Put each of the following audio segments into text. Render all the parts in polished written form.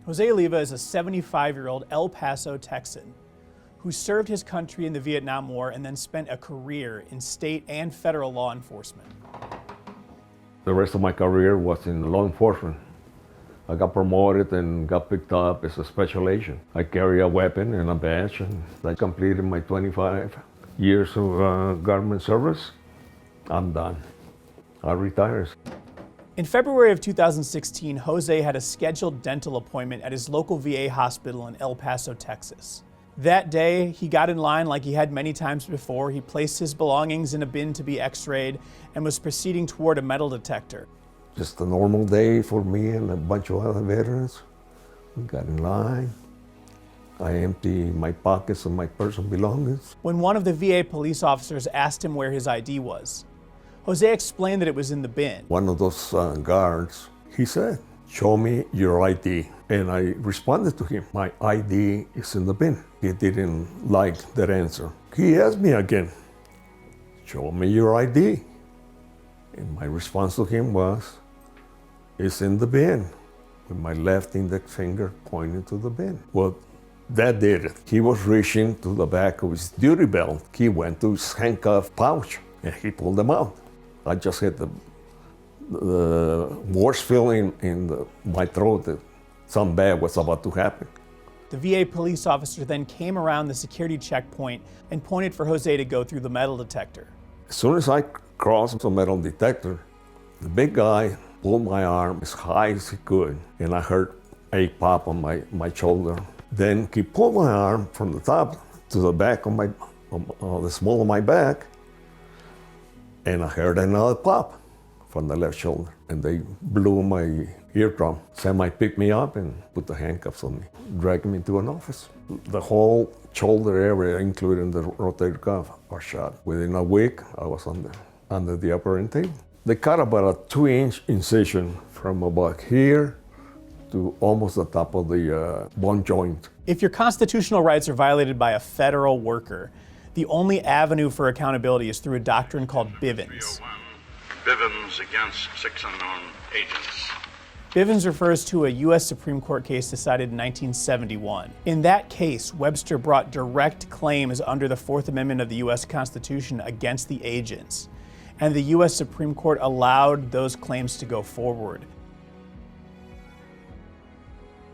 Jose Oliva is a 75-year-old El Paso Texan who served his country in the Vietnam War and then spent a career in state and federal law enforcement. The rest of my career was in law enforcement. I got promoted and got picked up as a special agent. I carry a weapon and a badge, and I completed my 25 years of government service. I'm done. I retired. In February of 2016, Jose had a scheduled dental appointment at his local VA hospital in El Paso, Texas. That day, he got in line like he had many times before. He placed his belongings in a bin to be x-rayed and was proceeding toward a metal detector. Just a normal day for me and a bunch of other veterans. We got in line. I emptied my pockets of my personal belongings. When one of the VA police officers asked him where his ID was, Jose explained that it was in the bin. One of those guards, he said, "Show me your ID." And I responded to him, "My ID is in the bin." He didn't like that answer. He asked me again, "Show me your ID." And my response to him was, "It's in the bin," with my left index finger pointing to the bin. Well, that did it. He was reaching to the back of his duty belt. He went to his handcuff pouch and he pulled them out. I just had the worst feeling in my throat that something bad was about to happen. The VA police officer then came around the security checkpoint and pointed for Jose to go through the metal detector. As soon as I crossed the metal detector, the big guy pulled my arm as high as he could, and I heard a pop on my shoulder. Then he pulled my arm from the top to the back of the small of my back, and I heard another pop from the left shoulder, and they blew my eardrum. Semi picked me up and put the handcuffs on me, dragged me to an office. The whole shoulder area, including the rotator cuff, was shot. Within a week, I was under the operating table. They cut about a 2-inch incision from about here to almost the top of the bone joint. If your constitutional rights are violated by a federal worker, the only avenue for accountability is through a doctrine called Bivens. Bivens against 6 unknown agents. Bivens refers to a U.S. Supreme Court case decided in 1971. In that case, Webster brought direct claims under the Fourth Amendment of the U.S. Constitution against the agents, and the U.S. Supreme Court allowed those claims to go forward.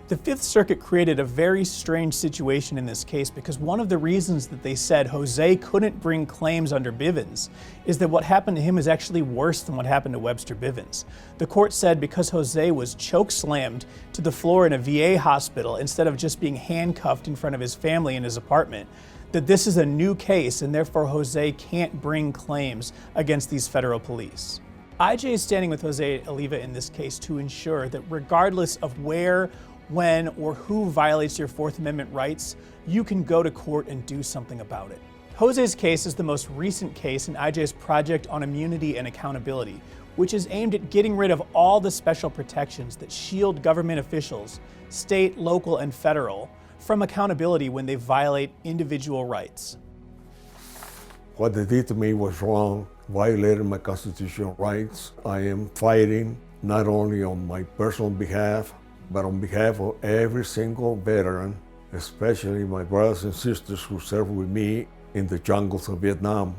The Fifth Circuit created a very strange situation in this case because one of the reasons that they said Jose couldn't bring claims under Bivens is that what happened to him is actually worse than what happened to Webster Bivens. The court said because Jose was choke-slammed to the floor in a VA hospital instead of just being handcuffed in front of his family in his apartment, that this is a new case and therefore Jose can't bring claims against these federal police. IJ is standing with Jose Oliva in this case to ensure that regardless of where, when, or who violates your Fourth Amendment rights, you can go to court and do something about it. Jose's case is the most recent case in IJ's Project on Immunity and Accountability, which is aimed at getting rid of all the special protections that shield government officials, state, local, and federal, from accountability when they violate individual rights. What they did to me was wrong, violated my constitutional rights. I am fighting not only on my personal behalf, but on behalf of every single veteran, especially my brothers and sisters who served with me in the jungles of Vietnam.